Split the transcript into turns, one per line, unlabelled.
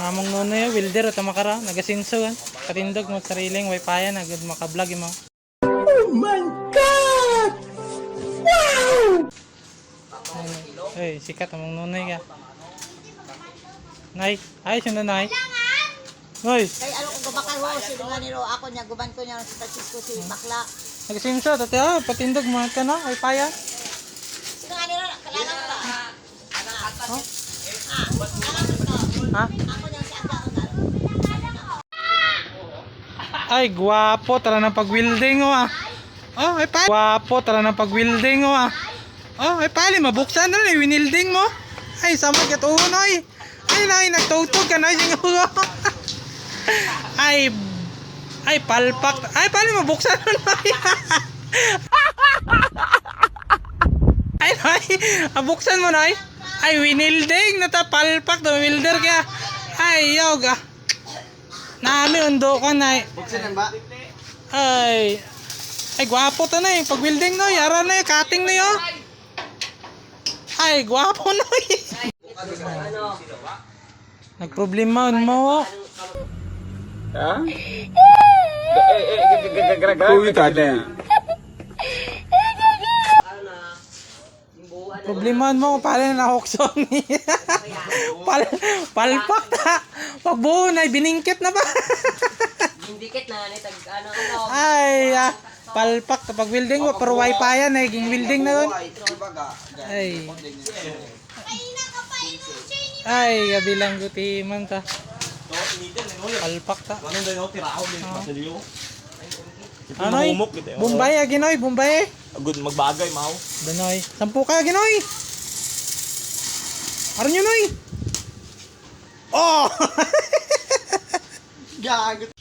Among nono yo wilder at makara nagasinso kan. Katindog mo sariling wifi na agad maka-vlog mo.
Oh my God! Wow!
Hey, sikat among nonoy ka. Nay, ay siya nay. Hoy,
Kay ano kung gabakal ho, sino nga nilo ako niya, guban ko niya si Francisco si Bakla.
nagasinso tati patindog mo ka no wifi ya.
Sino nga nilo, kalala ko ba?
Oh?
Ha?
Ha?
Ako niya si Aga.
Ay, gwapo tara ng pag-welding oh ah. Oh, ay pali. Gwapo tara ng pag-welding oh ah. Oh, ay pali mabuksan na ni winilding mo. Ay, sama kat unoy. Ay, nay nagtutog ka na singo. Ay, ay palpak. Ay, pali mabuksan na nay. Ay, nay, abuksan mo nay. Ay, winilding na ta palpak to wilder ka. Ay, yoga. Nami undo ka na.
Buksan ba?
Ay. Ay gwapo ta na eh. Pag welding no, yara na eh, cutting na 'yo. Ay, gwapo na eh. Nagproblema mo.
Ha? Kuwi tadi.
Problemahan mo pala na hoksong niya. Palpak ta. Pagbuo na biningkit na ba?
Dikit na ni tag ano
Ay, palpak ta pag welding mo pero wifi yan eh, ging welding na doon. Ay. Ay, gabilang guti man ta. Palpak ta. Anoy? Bombay ginoy, Bombay.
Good magbagay mao.
Danoy. 10 ka ginoy. Aron yun noy. Oh!
Gagot.